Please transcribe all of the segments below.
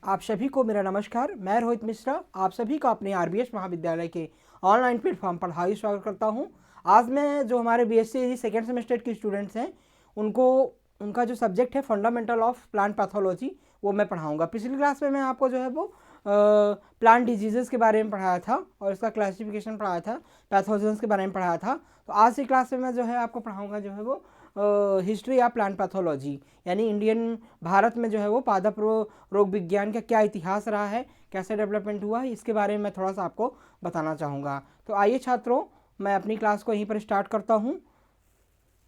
आप सभी को मेरा नमस्कार। मैं रोहित मिश्रा आप सभी का अपने आरबीएस महाविद्यालय के ऑनलाइन प्लेटफॉर्म पर हार्दिक स्वागत करता हूं। आज मैं जो हमारे बीएससी सेकेंड सेमेस्टर के स्टूडेंट्स हैं उनको उनका जो सब्जेक्ट है फंडामेंटल ऑफ प्लांट पैथोलॉजी वो मैं पढ़ाऊंगा। पिछली क्लास में मैं आपको जो है वो प्लांट डिजीजेस के बारे में पढ़ाया था और इसका क्लासिफिकेशन पढ़ाया था, पैथोजेंस के बारे में पढ़ाया था। तो आज की क्लास में मैं जो है आपको पढ़ाऊंगा जो है वो हिस्ट्री ऑफ प्लांट पैथोलॉजी, यानी इंडियन भारत में जो है वो पादप रोग विज्ञान का क्या इतिहास रहा है, कैसे डेवलपमेंट हुआ है, इसके बारे में मैं थोड़ा सा आपको बताना चाहूँगा। तो आइए छात्रों, मैं अपनी क्लास को यहीं पर स्टार्ट करता हूँ।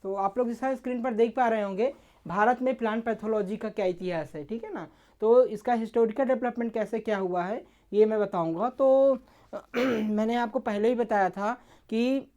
तो आप लोग जैसा स्क्रीन पर देख पा रहे होंगे भारत में प्लांट पैथोलॉजी का क्या इतिहास है, ठीक है ना। तो इसका हिस्टोरिकल डेवलपमेंट कैसे क्या हुआ है ये मैं बताऊँगा। तो मैंने आपको पहले ही बताया था कि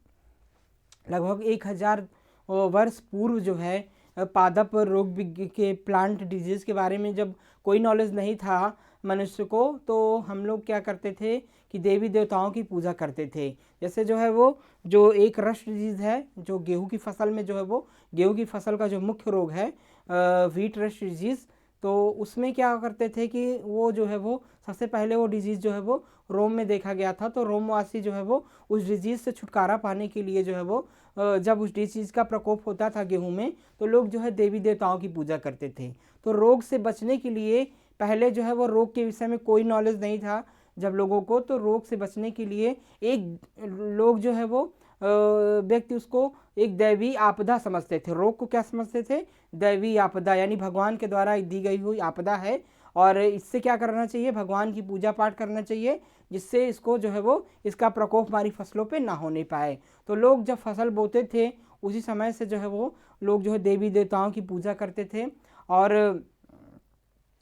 लगभग 1000 वर्ष पूर्व जो है पादप रोग के प्लांट डिजीज़ के बारे में जब कोई नॉलेज नहीं था मनुष्य को, तो हम लोग क्या करते थे कि देवी देवताओं की पूजा करते थे। जैसे जो है वो जो एक रस्ट डिजीज़ है जो गेहूं की फसल में जो है वो गेहूं की फसल का जो मुख्य रोग है व्हीट रस्ट डिजीज़, तो उसमें क्या करते थे कि वो जो है वो सबसे पहले वो डिजीज़ जो है वो रोम में देखा गया था। तो रोमवासी जो है वो उस डिजीज़ से छुटकारा पाने के लिए जो है वो जब उस डिजीज़ का प्रकोप होता था गेहूं में, तो लोग जो है देवी देवताओं की पूजा करते थे। तो रोग से बचने के लिए पहले जो है वो रोग के विषय में कोई नॉलेज नहीं था जब लोगों को, तो रोग से बचने के लिए एक लोग जो है वो व्यक्ति उसको एक दैवी आपदा समझते थे। रोग को क्या समझते थे? दैवी आपदा, यानी भगवान के द्वारा दी गई हुई आपदा है और इससे क्या करना चाहिए, भगवान की पूजा पाठ करना चाहिए जिससे इसको जो है वो इसका प्रकोप हमारी फसलों पे ना होने पाए। तो लोग जब फसल बोते थे उसी समय से जो है वो लोग जो है देवी देवताओं की पूजा करते थे और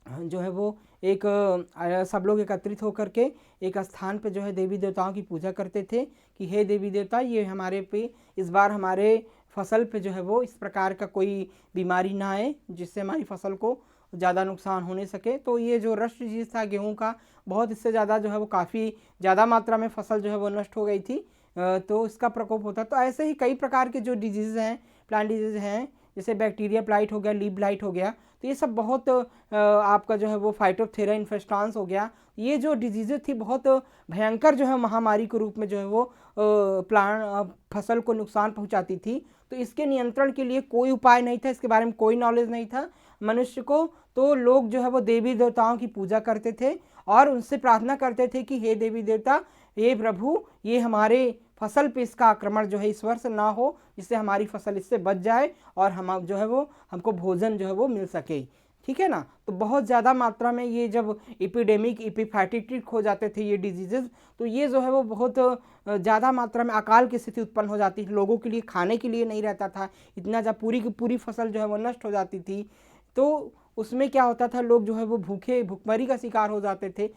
जो है वो एक सब लोग एकत्रित होकर के एक स्थान पे जो है देवी देवताओं की पूजा करते थे कि हे देवी देवता, ये हमारे पे इस बार हमारे फसल पे जो है वो इस प्रकार का कोई बीमारी ना आए जिससे हमारी फसल को ज़्यादा नुकसान होने सके। तो ये जो रस्ट डिजीज़ था गेहूं का, बहुत इससे ज़्यादा जो है वो काफ़ी ज़्यादा मात्रा में फसल जो है वो नष्ट हो गई थी, तो इसका प्रकोप होता। तो ऐसे ही कई प्रकार के जो डिजीज़ हैं, प्लांट डिजीज़ हैं, जैसे बैक्टीरिया ब्लाइट हो गया, लीफ ब्लाइट हो गया, तो ये सब बहुत आपका जो है वो फाइटोप्थेरा इन्फेस्टांस हो गया, ये जो डिजीज़ थी बहुत भयंकर जो है महामारी के रूप में जो है वो प्लांट फसल को नुकसान पहुंचाती थी। तो इसके नियंत्रण के लिए कोई उपाय नहीं था, इसके बारे में कोई नॉलेज नहीं था मनुष्य को। तो लोग जो है वो देवी देवताओं की पूजा करते थे और उनसे प्रार्थना करते थे कि हे देवी देवता, हे प्रभु, ये हमारे फसल पे इसका आक्रमण जो है इस वर्ष ना हो, जिससे हमारी फसल इससे बच जाए और हम जो है वो हमको भोजन जो है वो मिल सके, ठीक है ना। तो बहुत ज़्यादा मात्रा में ये जब एपिडेमिक एपिफैटिक हो जाते थे ये डिजीजेज, तो ये जो है वो बहुत ज़्यादा मात्रा में अकाल की स्थिति उत्पन्न हो जाती थी, लोगों के लिए खाने के लिए नहीं रहता था इतना, जब पूरी की पूरी फसल जो है वो नष्ट हो जाती थी। तो उसमें क्या होता था, लोग जो है वो भूखे भुखमरी का शिकार हो जाते थे।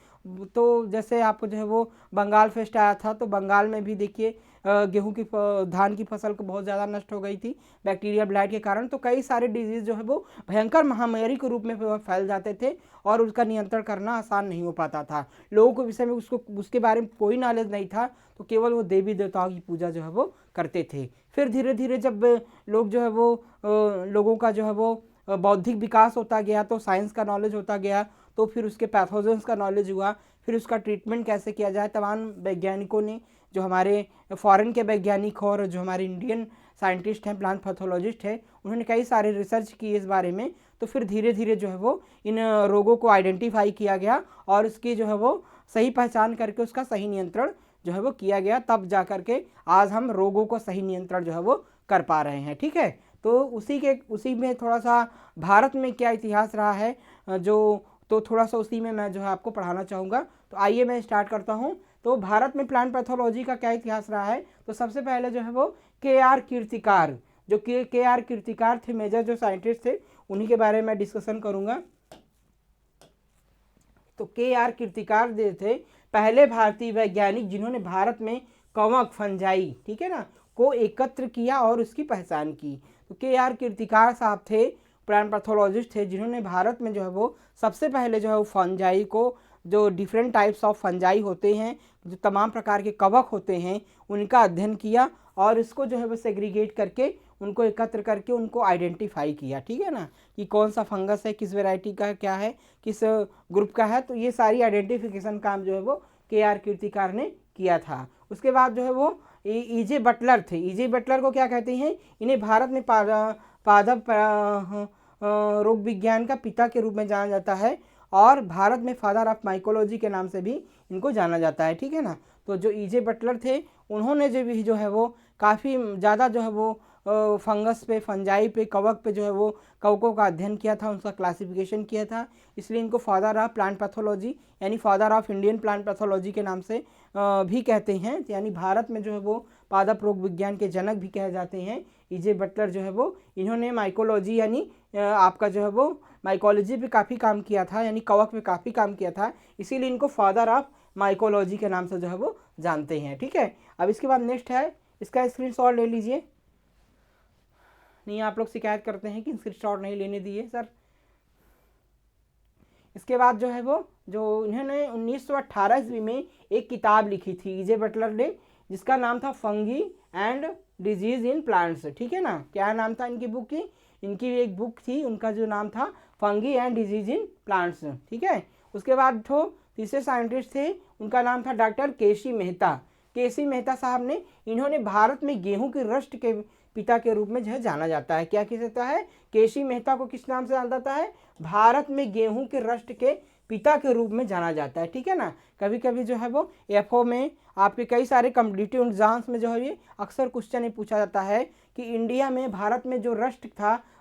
तो जैसे आपको जो है वो बंगाल फेस्ट आया था, तो बंगाल में भी देखिए गेहूं की धान की फसल को बहुत ज़्यादा नष्ट हो गई थी बैक्टीरिया ब्लाइट के कारण। तो कई सारे डिजीज़ जो है वो भयंकर महामारी के रूप में फैल जाते थे और उसका नियंत्रण करना आसान नहीं हो पाता था। लोगों के विषय में उसके बारे में कोई नॉलेज नहीं था, तो केवल वो देवी देवताओं की पूजा जो है वो करते थे। फिर धीरे धीरे जब लोग जो है वो लोगों का जो है वो बौद्धिक विकास होता गया, तो साइंस का नॉलेज होता गया, तो फिर उसके पैथोजेंस का नॉलेज हुआ, फिर उसका ट्रीटमेंट कैसे किया जाए। तमाम वैज्ञानिकों ने, जो हमारे फॉरेन के वैज्ञानिक और जो हमारे इंडियन साइंटिस्ट हैं, प्लांट पैथोलॉजिस्ट हैं, उन्होंने कई सारे रिसर्च किए इस बारे में। तो फिर धीरे धीरे जो है वो इन रोगों को आइडेंटिफाई किया गया और उसकी जो है वो सही पहचान करके उसका सही नियंत्रण जो है वो किया गया, तब जा करके आज हम रोगों को सही नियंत्रण जो है वो कर पा रहे हैं, ठीक है। तो उसी में थोड़ा सा भारत में क्या इतिहास रहा है तो थोड़ा सा उसी में मैं जो है आपको पढ़ाना चाहूँगा। तो आइए मैं स्टार्ट करता हूँ। तो भारत में प्लांट पैथोलॉजी का क्या इतिहास रहा है, तो सबसे पहले जो है वो के.आर. कीर्तिकार, जो के.आर. कीर्तिकार थे, मेजर जो साइंटिस्ट थे, उन्हीं के बारे में डिस्कशन करूँगा। तो के.आर. कीर्तिकार जो थे पहले भारतीय वैज्ञानिक जिन्होंने भारत में कवक फंजाई, ठीक है ना, को एकत्र किया और उसकी पहचान की। तो के.आर. कीर्तिकार साहब थे, प्लांट पैथोलॉजिस्ट थे, जिन्होंने भारत में जो है वो सबसे पहले जो है वो फंजाई को, जो डिफरेंट टाइप्स ऑफ फंजाई होते हैं, जो तमाम प्रकार के कवक होते हैं, उनका अध्ययन किया और इसको जो है वो सेग्रीगेट करके उनको एकत्र करके उनको आइडेंटिफाई किया, ठीक है ना, कि कौन सा फंगस है, किस वैरायटी का क्या है, किस ग्रुप का है। तो ये सारी आइडेंटिफिकेशन काम जो है वो KR कीर्तिकार ने किया था। उसके बाद जो है वो EJ बटलर थे। EJ बटलर को क्या कहते हैं, इन्हें भारत में पादप रोग विज्ञान का पिता के रूप में जाना जाता है और भारत में फादर ऑफ माइकोलॉजी के नाम से भी इनको जाना जाता है, ठीक है ना। तो जो EJ बटलर थे उन्होंने जो है वो काफ़ी ज़्यादा जो है वो फंगस पे, फंजाई पे, कवक पे जो है वो कवकों का अध्ययन किया था, उनका क्लासिफिकेशन किया था, इसलिए इनको फादर ऑफ प्लांट पैथोलॉजी यानी father of Indian plant pathology के नाम से भी कहते हैं। यानी भारत में जो है वो पादप रोग विज्ञान के जनक भी कहे जाते हैं। EJ बटलर जो है वो इन्होंने माइकोलॉजी यानी आपका जो है वो माइकोलॉजी पे काफ़ी काम किया था, यानी कवक पे काफ़ी काम किया था, इसीलिए इनको फादर ऑफ माइकोलॉजी के नाम से जो है वो जानते हैं, ठीक है। अब इसके बाद नेक्स्ट है, इसका स्क्रीनशॉट ले लीजिए। नहीं, आप लोग शिकायत करते हैं कि स्क्रीनशॉट नहीं लेने दिए सर। इसके बाद जो है वो जो इन्होंने 1918 ईस्वी में एक किताब लिखी थी EJ बटलर ने, जिसका नाम था fungi and disease in plants, ठीक है ना। क्या नाम था इनकी बुक की, इनकी एक बुक थी, उनका जो नाम था fungi and disease in plants, ठीक है। उसके बाद जो तीसरे साइंटिस्ट थे उनका नाम था doctor KC Mehta. KC Mehta साहब ने, इन्होंने भारत में गेहूं की रस्ट के पिता के रूप में जो है जाना जाता है। क्या कहता है, KC मेहता को किस नाम से जाना जाता है, भारत में गेहूं के रस्ट के पिता के रूप में जाना जाता है, ठीक है ना। कभी कभी जो है वो FO में आपके कई सारे कॉम्पिटिटिव एग्जाम्स में जो है ये अक्सर क्वेश्चन पूछा जाता है कि इंडिया में, भारत में जो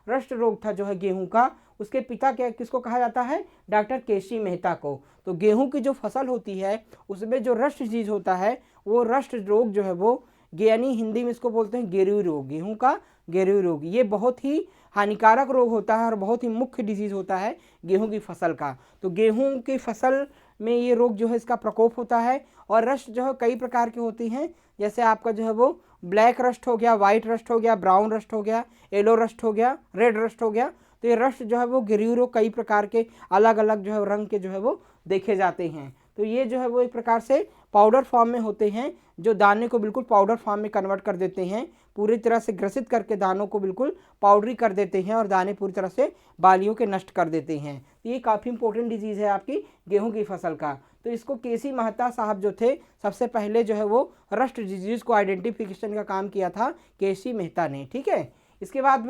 रस्ट रोग था जो है गेहूं का, उसके पिता किसको कहा जाता है, डॉक्टर KC मेहता को। तो गेहूं की जो फसल होती है उसमें जो रस्ट डिजीज होता है, वो रस्ट रोग जो है वो यानी हिंदी में इसको बोलते हैं गेरू रोग, गेहूं का गेरू रोग। ये बहुत ही हानिकारक रोग होता है और बहुत ही मुख्य डिजीज होता है गेहूं की फसल का। तो गेहूं की फसल में ये रोग जो है इसका प्रकोप होता है। और रस्ट जो है कई प्रकार के होती हैं, जैसे आपका जो है वो ब्लैक रस्ट हो गया, वाइट रस्ट हो गया, ब्राउन रस्ट हो गया, येलो रस्ट हो गया, रेड रस्ट हो गया। तो ये रस्ट जो है वो गेरू रोग कई प्रकार के अलग अलग जो है रंग के जो है वो देखे जाते हैं। तो ये जो है वो एक प्रकार से पाउडर फॉर्म में होते हैं, जो दाने को बिल्कुल पाउडर फॉर्म में कन्वर्ट कर देते हैं, पूरी तरह से ग्रसित करके दानों को बिल्कुल पाउडरी कर देते हैं और दाने पूरी तरह से बालियों के नष्ट कर देते हैं। तो ये काफ़ी इंपॉर्टेंट डिजीज़ है आपकी गेहूं की फसल का। तो इसको KC मेहता साहब जो थे, सबसे पहले जो है वो रस्ट डिजीज़ को आइडेंटिफिकेशन का काम किया था KC मेहता ने, ठीक है। इसके बाद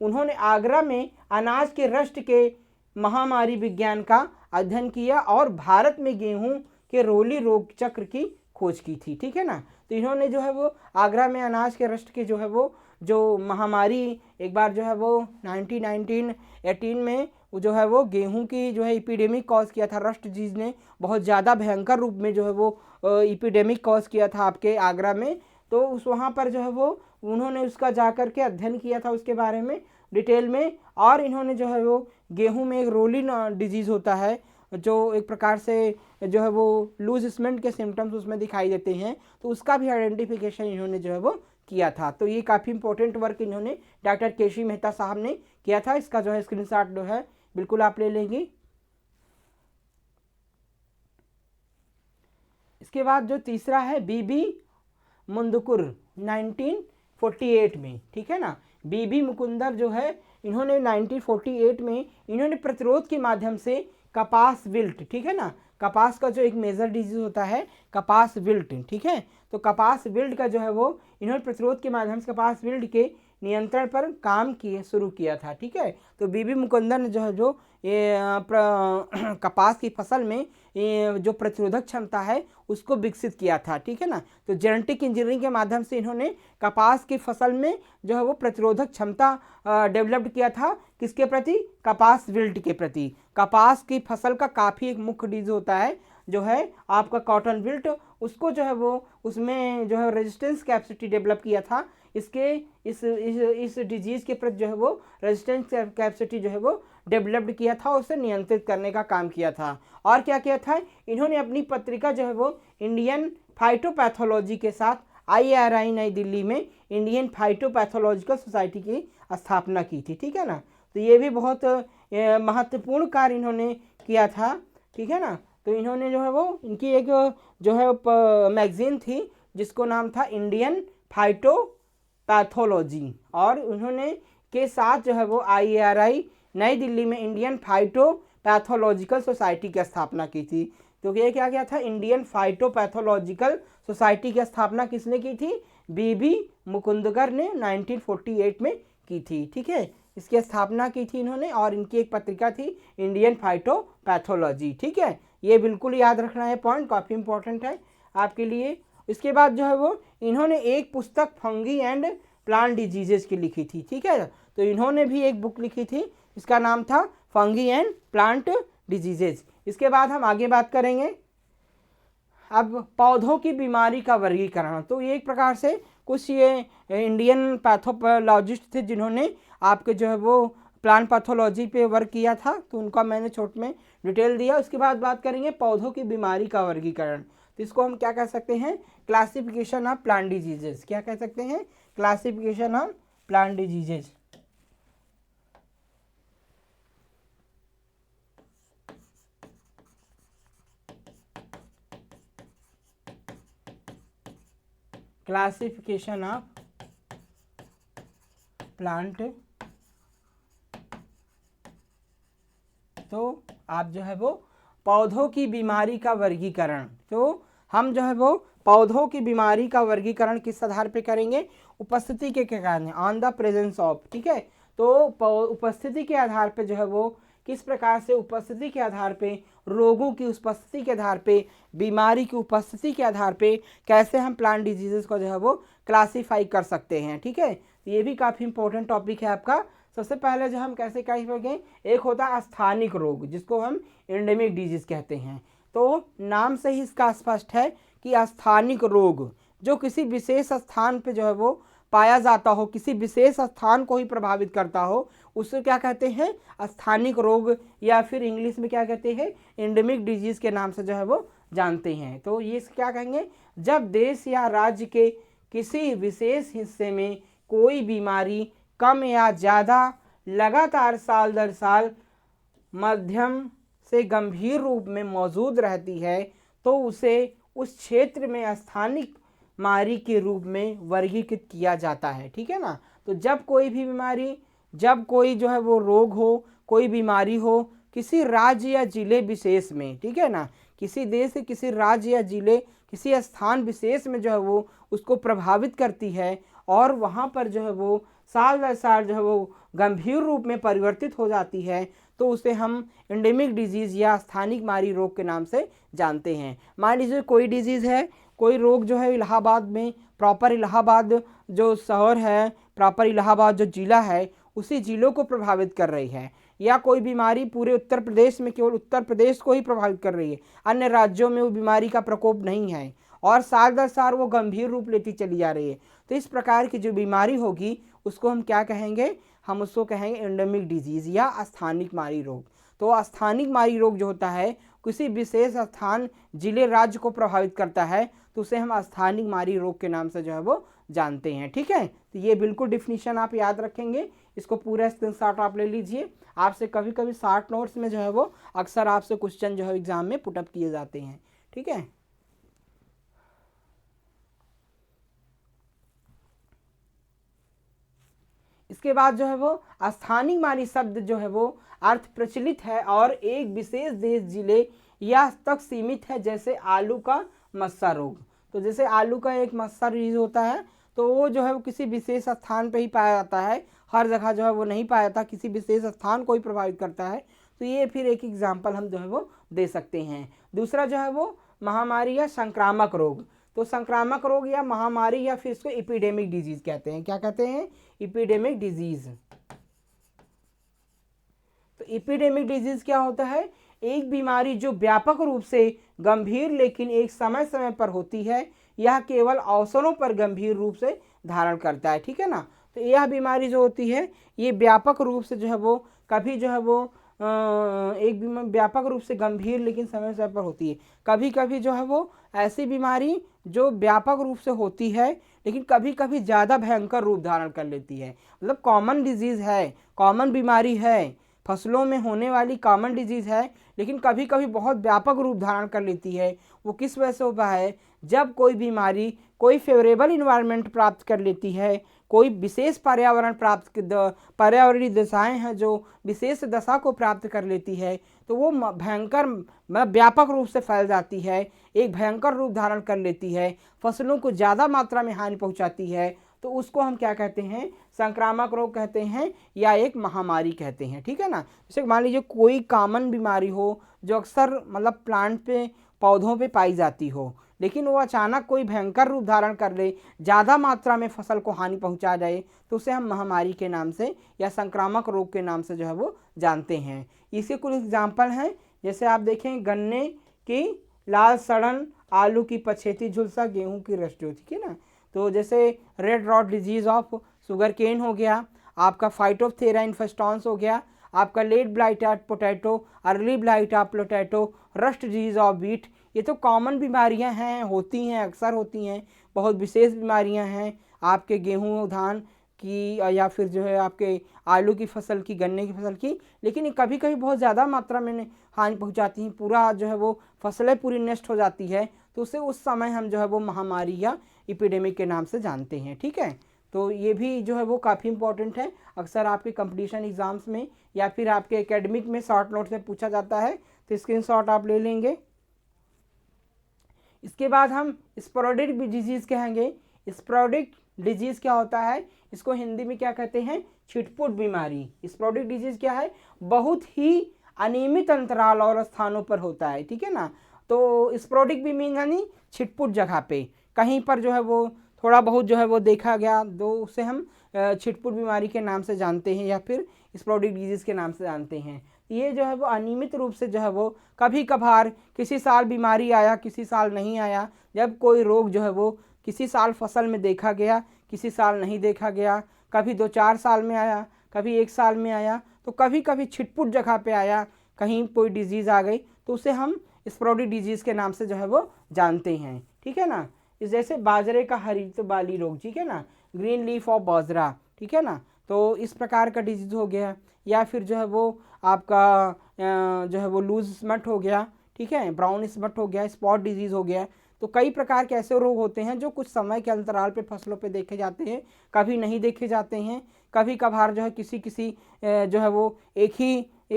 उन्होंने आगरा में अनाज के रस्ट के महामारी विज्ञान का अध्ययन किया और भारत में गेहूं के रोली रोग चक्र की खोज की थी, ठीक है ना। तो इन्होंने जो है वो आगरा में अनाज के रस्ट के जो है वो जो महामारी एक बार जो है वो 1918 में जो है वो गेहूं की जो है इपिडेमिक कॉज किया था, रस्ट डिजीज ने बहुत ज़्यादा भयंकर रूप में जो है वो इपिडेमिक कॉज किया था आपके आगरा में। तो उस वहाँ पर जो है वो उन्होंने उसका जा कर के अध्ययन किया था उसके बारे में डिटेल में। और इन्होंने जो है वो गेहूं में एक रोलिन डिजीज़ होता है, जो एक प्रकार से जो है वो लूजमेंट के सिम्टम्स उसमें दिखाई देते हैं, तो उसका भी आइडेंटिफिकेशन इन्होंने जो है वो किया था। तो ये काफ़ी इंपॉर्टेंट वर्क इन्होंने डॉक्टर KC मेहता साहब ने किया था। इसका जो है स्क्रीनशॉट जो है बिल्कुल आप ले लेंगे। इसके बाद जो तीसरा है BB मुकुंदर 1948 में, ठीक है ना। BB मुकुंदर जो है इन्होंने 1948 में इन्होंने प्रतिरोध के माध्यम से कपास विल्ट, ठीक है ना, कपास का जो एक मेजर डिजीज होता है कपास विल्ट, ठीक है। तो कपास विल्ट का जो है वो इन्होंने प्रतिरोध के माध्यम से कपास विल्ट के नियंत्रण पर काम शुरू किया था, ठीक है। तो BB मुकुंदर ने जो है जो कपास की फसल में जो प्रतिरोधक क्षमता है उसको विकसित किया था, ठीक है ना। तो जेनेटिक इंजीनियरिंग के माध्यम से इन्होंने कपास की फसल में जो है वो प्रतिरोधक क्षमता डेवलप्ड किया था, किसके प्रति, कपास विल्ट के प्रति। कपास की फसल का काफ़ी एक मुख्य डिजीज होता है जो है आपका कॉटन विल्ट, उसको जो है वो उसमें जो है रेजिस्टेंस कैपेसिटी डेवलप किया था। इसके इस डिजीज़ के प्रति जो है वो रेजिस्टेंस कैपेसिटी जो है वो डेवलप्ड किया था, उसे नियंत्रित करने का काम किया था। और क्या किया था, इन्होंने अपनी पत्रिका जो है वो इंडियन फाइटोपैथोलॉजी के साथ IRI नई दिल्ली में इंडियन फाइटोपैथोलॉजिकल सोसाइटी की स्थापना की थी, ठीक है ना। तो ये भी बहुत महत्वपूर्ण कार्य इन्होंने किया था, ठीक है ना। तो इन्होंने जो है वो इनकी एक जो है मैगजीन थी जिसको नाम था इंडियन फाइटो पैथोलॉजी, और उन्होंने के साथ जो है वो IARI नई दिल्ली में इंडियन फाइटोपैथोलॉजिकल सोसाइटी की स्थापना की थी। तो ये क्या था, इंडियन फाइटोपैथोलॉजिकल सोसाइटी की स्थापना किसने की थी, BB मुकुंदकर ने 1948 में की थी। ठीक है, इसकी स्थापना की थी इन्होंने, और इनकी एक पत्रिका थी इंडियन फाइटोपैथोलॉजी। ठीक है, ये बिल्कुल याद रखना है, पॉइंट काफ़ी इंपॉर्टेंट है आपके लिए। इसके बाद जो है वो इन्होंने एक पुस्तक फंगी एंड प्लांट डिजीजेज की लिखी थी। ठीक है, तो इन्होंने भी एक बुक लिखी थी, इसका नाम था फंगी एंड प्लांट डिजीजेज। इसके बाद हम आगे बात करेंगे अब पौधों की बीमारी का वर्गीकरण। तो ये एक प्रकार से कुछ ये इंडियन पैथोलॉजिस्ट थे जिन्होंने आपके जो है वो प्लांट पैथोलॉजी पे वर्क किया था, तो उनका मैंने छोट में डिटेल दिया। उसके बाद बात करेंगे पौधों की बीमारी का वर्गीकरण। तो इसको हम क्या कह सकते हैं, क्लासिफिकेशन ऑफ प्लांट डिजीजेज। क्या कह सकते हैं, classification of plant diseases. Classification of plant, तो आप जो है वो पौधों की बीमारी का वर्गीकरण, तो हम जो है वो पौधों की बीमारी का वर्गीकरण किस आधार पे करेंगे, उपस्थिति के कारण, ऑन द प्रेजेंस ऑफ। ठीक है, तो उपस्थिति के आधार पे जो है वो किस प्रकार से उपस्थिति के आधार पे, रोगों की उपस्थिति के आधार पे, बीमारी की उपस्थिति के आधार पे कैसे हम प्लांट डिजीजेस को जो है वो क्लासीफाई कर सकते हैं। ठीक है, ये भी काफ़ी इंपॉर्टेंट टॉपिक है आपका। सबसे पहले जो हम कैसे क्लासीफाई करें, एक होता है स्थानिक रोग जिसको हम एंडेमिक डिजीज कहते हैं। तो नाम से ही इसका स्पष्ट है कि स्थानिक रोग जो किसी विशेष स्थान पे जो है वो पाया जाता हो, किसी विशेष स्थान को ही प्रभावित करता हो, उसको क्या कहते हैं, स्थानिक रोग, या फिर इंग्लिश में क्या कहते हैं, एंडेमिक डिजीज के नाम से जो है वो जानते हैं। तो ये क्या कहेंगे, जब देश या राज्य के किसी विशेष हिस्से में कोई बीमारी कम या ज़्यादा लगातार साल दर साल मध्यम से गंभीर रूप में मौजूद रहती है, तो उसे उस क्षेत्र में स्थानिक बीमारी के रूप में वर्गीकृत किया जाता है। ठीक है ना, तो जब कोई भी बीमारी, जब कोई जो है वो रोग हो, कोई बीमारी हो किसी राज्य या जिले विशेष में, ठीक है ना, किसी देश से किसी राज्य या जिले, किसी स्थान विशेष में जो है वो उसको प्रभावित करती है, और वहाँ पर जो है वो साल दर साल जो है वो गंभीर रूप में परिवर्तित हो जाती है, तो उसे हम एंडेमिक डिजीज़ या स्थानिक बीमारी रोग के नाम से जानते हैं। मान लीजिए कोई डिजीज़ है, कोई रोग जो है इलाहाबाद में, प्रॉपर इलाहाबाद जो शहर है, प्रॉपर इलाहाबाद जो जिला है, उसी जिलों को प्रभावित कर रही है, या कोई बीमारी पूरे उत्तर प्रदेश में केवल उत्तर प्रदेश को ही प्रभावित कर रही है, अन्य राज्यों में वो बीमारी का प्रकोप नहीं है, और साल दर साल वो गंभीर रूप लेती चली जा रही है, तो इस प्रकार की जो बीमारी होगी उसको हम क्या कहेंगे, हम उसको कहेंगे एंडेमिक डिजीज़ या स्थानिक बीमारी रोग। तो स्थानिक बीमारी रोग जो होता है किसी विशेष स्थान, जिले, राज्य को प्रभावित करता है, तो उसे हम स्थानिक बीमारी रोग के नाम से जो है वो जानते हैं। ठीक है, तो ये बिल्कुल डिफिनीशन आप याद रखेंगे, इसको पूरा स्क्रीनशॉट आप ले लीजिए। आपसे कभी कभी शॉर्ट नोट्स में जो है वो अक्सर आपसे क्वेश्चन जो है एग्जाम में पुटअप किए जाते हैं। ठीक है, इसके बाद जो है वो स्थानिक बीमारी शब्द जो है वो अर्थ प्रचलित है और एक विशेष देश, जिले या तक सीमित है, जैसे आलू का मस्सा रोग। तो जैसे आलू का एक मस्सा डिजीज होता है, तो वो जो है वो किसी विशेष स्थान पे ही पाया जाता है, हर जगह जो है वो नहीं पाया जाता, किसी विशेष स्थान को ही प्रभावित करता है। तो ये फिर एक एग्जाम्पल हम जो है वो दे सकते हैं। दूसरा जो है वो महामारी या संक्रामक रोग। तो संक्रामक रोग या महामारी या फिर इसको एपिडेमिक डिजीज कहते हैं। क्या कहते हैं, एपिडेमिक डिजीज। तो एपिडेमिक डिजीज क्या होता है, एक बीमारी जो व्यापक रूप से गंभीर लेकिन एक समय समय पर होती है, यह केवल अवसरों पर गंभीर रूप से धारण करता है। ठीक है ना, तो यह बीमारी जो होती है ये व्यापक रूप से जो है वो कभी जो है वो एक बीमारी व्यापक रूप से गंभीर लेकिन समय समय पर होती है। कभी कभी जो है वो ऐसी बीमारी जो व्यापक रूप से होती है लेकिन कभी कभी ज़्यादा भयंकर रूप धारण कर लेती है, मतलब कॉमन डिजीज़ है, कॉमन बीमारी है, फसलों में होने वाली कॉमन डिजीज़ है, लेकिन कभी कभी बहुत व्यापक रूप धारण कर लेती है। वो किस वजह से होता है, जब कोई बीमारी कोई फेवरेबल इन्वायरमेंट प्राप्त कर लेती है, कोई विशेष पर्यावरणीय दशाएं हैं जो विशेष दशा को प्राप्त कर लेती है, तो वो भयंकर व्यापक रूप से फैल जाती है, एक भयंकर रूप धारण कर लेती है, फसलों को ज़्यादा मात्रा में हानि पहुंचाती है, तो उसको हम क्या कहते हैं, संक्रामक रोग कहते हैं या एक महामारी कहते हैं। ठीक है ना। जैसे मान लीजिए कोई कॉमन बीमारी हो जो अक्सर मतलब प्लांट पे, पौधों पे पाई जाती हो, लेकिन वो अचानक कोई भयंकर रूप धारण कर ले, ज़्यादा मात्रा में फसल को हानि पहुंचा जाए, तो उसे हम महामारी के नाम से या संक्रामक रोग के नाम से जो है वो जानते हैं। इसके कुछ एग्जाम्पल हैं, जैसे आप देखें गन्ने की लाल सड़न, आलू की पछेती झुलसा, गेहूं की रस्ट। ठीक है ना। तो जैसे red rot disease of sugarcane हो गया, आपका फाइटोप्थेरा इन्फेस्टॉन्स हो गया, आपका late blight of potato, early blight of potato, rust disease of wheat. ये तो कॉमन बीमारियां हैं, होती हैं, अक्सर होती हैं। बहुत विशेष बीमारियां हैं आपके गेहूं धान की या फिर जो है आपके आलू की फसल की, गन्ने की फसल की, लेकिन ये कभी कभी बहुत ज़्यादा मात्रा में हानि पहुंचाती हैं, पूरा जो है वो फसलें पूरी नष्ट हो जाती है, तो उसे उस समय हम जो है वो महामारी या एपिडेमिक के नाम से जानते हैं। ठीक है। तो ये भी जो है वो काफ़ी इंपॉर्टेंट है, अक्सर आपके कंपटीशन एग्जाम्स में या फिर आपके एकेडमिक में शॉर्ट नोट से पूछा जाता है, तो स्क्रीनशॉट आप ले लेंगे। इसके बाद हम स्पोरेडिक डिजीज़ कहेंगे। स्पोरेडिक डिजीज़ क्या होता है, इसको हिंदी में क्या कहते हैं, छिटपुट बीमारी। स्पोरेडिक डिजीज़ क्या है, बहुत ही अनियमित अंतराल और स्थानों पर होता है। ठीक है ना। तो स्पोरेडिक भी मीन यानी छिटपुट जगह पे कहीं पर जो है वो थोड़ा बहुत जो है वो देखा गया, तो उसे हम छिटपुट बीमारी के नाम से जानते हैं या फिर स्पोरेडिक डिजीज़ के नाम से जानते हैं। ये जो है वो अनियमित रूप से जो है वो कभी कभार किसी साल बीमारी आया, किसी साल नहीं आया। जब कोई रोग जो है वो किसी साल फसल में देखा गया, किसी साल नहीं देखा गया, कभी 2-4 साल में आया, कभी 1 साल में आया, तो कभी कभी छिटपुट जगह पे आया, कहीं कोई डिजीज़ आ गई, तो उसे हम स्पोरेडिक डिजीज़ के नाम से जो है वो जानते हैं। ठीक है ना। इस जैसे बाजरे का हरित बाली रोग, ठीक है ना, ग्रीन लीफ ऑफ बाजरा। ठीक है ना। तो इस प्रकार का डिजीज़ हो गया, या फिर जो है वो आपका जो है वो लूज स्मट हो गया। ठीक है, ब्राउन स्मट हो गया, स्पॉट डिजीज़ हो गया। तो कई प्रकार के ऐसे रोग होते हैं जो कुछ समय के अंतराल पे फसलों पे देखे जाते हैं, कभी नहीं देखे जाते हैं, कभी कभार जो है किसी जो है वो एक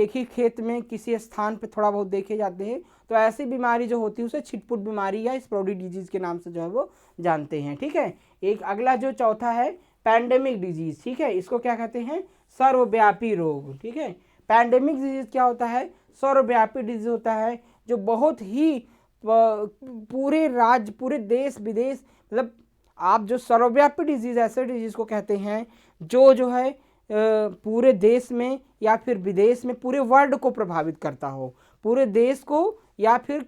ही खेत में किसी स्थान पे थोड़ा बहुत देखे जाते हैं। तो ऐसी बीमारी जो होती है उसे छिटपुट बीमारी या स्पोरेडिक डिजीज़ के नाम से जो है वो जानते हैं। ठीक है। एक अगला जो चौथा है पैंडेमिक डिजीज़। ठीक है, इसको क्या कहते हैं, सर्वव्यापी रोग। ठीक है। पैंडेमिक डिजीज़ क्या होता है, सर्वव्यापी डिजीज़ होता है जो बहुत ही पूरे राज्य, पूरे देश विदेश, मतलब आप जो सर्वव्यापी डिजीज़ ऐसे डिजीज़ को कहते हैं जो है पूरे देश में या फिर विदेश में पूरे वर्ल्ड को प्रभावित करता हो, पूरे देश को या फिर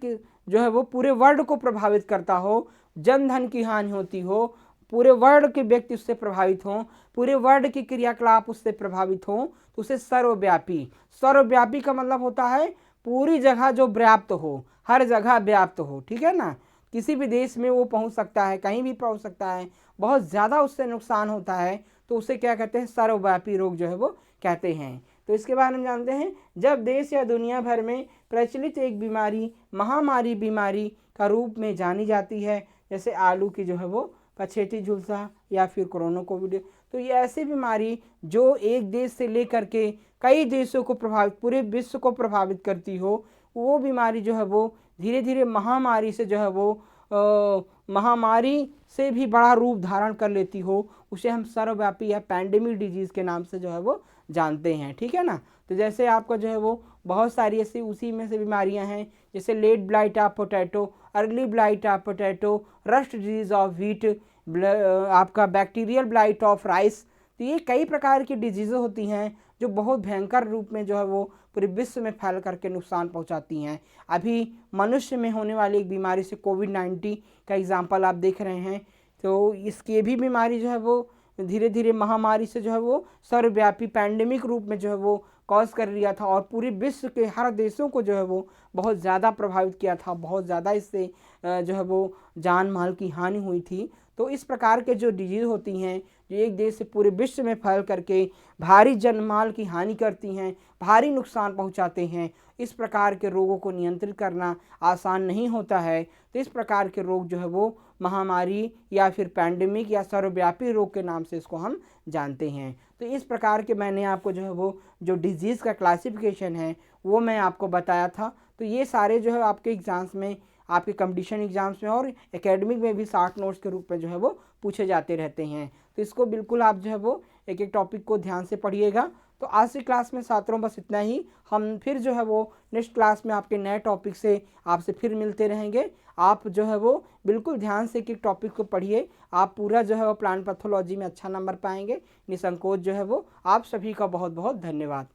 जो है वो पूरे वर्ल्ड को प्रभावित करता हो, जन धन की हानि होती हो, पूरे वर्ल्ड के व्यक्ति उससे प्रभावित हों, पूरे वर्ल्ड के क्रियाकलाप उससे प्रभावित हों, तो उसे सर्वव्यापी का मतलब होता है पूरी जगह जो व्याप्त हो, हर जगह व्याप्त हो। ठीक है ना। किसी भी देश में वो पहुंच सकता है, कहीं भी पहुंच सकता है, बहुत ज़्यादा उससे नुकसान होता है, तो उसे क्या कहते हैं, सर्वव्यापी रोग जो है वो कहते हैं। तो इसके बारे में जानते हैं, जब देश या दुनिया भर में प्रचलित एक बीमारी महामारी बीमारी का रूप में जानी जाती है, जैसे आलू की जो है वो पछेती झुलसा या फिर कोरोना कोविड, तो ये ऐसी बीमारी जो एक देश से लेकर के कई देशों को प्रभावित, पूरे विश्व को प्रभावित करती हो, वो बीमारी जो है वो धीरे धीरे महामारी से जो है वो महामारी से भी बड़ा रूप धारण कर लेती हो, उसे हम सर्वव्यापी या पैंडेमिक डिजीज़ के नाम से जो है वो जानते हैं। ठीक है ना। तो जैसे आपका जो है वो बहुत सारी ऐसी उसी में से बीमारियां हैं, जैसे late blight of potato, early blight of potato, rust disease of wheat, आपका बैक्टीरियल ब्लाइट ऑफ राइस। तो ये कई प्रकार की डिजीज़ें होती हैं जो बहुत भयंकर रूप में जो है वो पूरे विश्व में फैल करके नुकसान पहुंचाती हैं। अभी मनुष्य में होने वाली एक बीमारी से कोविड-19 का एग्जाम्पल आप देख रहे हैं, तो इसकी भी बीमारी जो है वो धीरे धीरे महामारी से जो है वो सर्वव्यापी पैंडेमिक रूप में जो है वो कॉज कर लिया था और पूरे विश्व के हर देशों को जो है वो बहुत ज़्यादा प्रभावित किया था, बहुत ज़्यादा इससे जो है वो जान माल की हानि हुई थी। तो इस प्रकार के जो डिजीज़ होती हैं जो एक देश से पूरे विश्व में फैल करके भारी जनमाल की हानि करती हैं, भारी नुकसान पहुंचाते हैं। इस प्रकार के रोगों को नियंत्रित करना आसान नहीं होता है। तो इस प्रकार के रोग जो है वो महामारी या फिर पैंडेमिक या सर्वव्यापी रोग के नाम से इसको हम जानते हैं। तो इस प्रकार के मैंने आपको जो है वो जो डिजीज़ का क्लासिफिकेशन है वो मैं आपको बताया था। तो ये सारे जो है आपके एग्ज़ाम्स में, आपके कंपटीशन एग्ज़ाम्स में और एकेडमिक में भी शॉर्ट नोट्स के रूप में जो है वो पूछे जाते रहते हैं। तो इसको बिल्कुल आप जो है वो एक एक टॉपिक को ध्यान से पढ़िएगा। तो आज की क्लास में छात्रों बस इतना ही। हम फिर जो है वो नेक्स्ट क्लास में आपके नए टॉपिक से आपसे फिर मिलते रहेंगे। आप जो है वो बिल्कुल ध्यान से एक टॉपिक को पढ़िए। आप पूरा जो है वो प्लांट पैथोलॉजी में अच्छा नंबर पाएंगे निसंकोच जो है वो। आप सभी का बहुत बहुत धन्यवाद।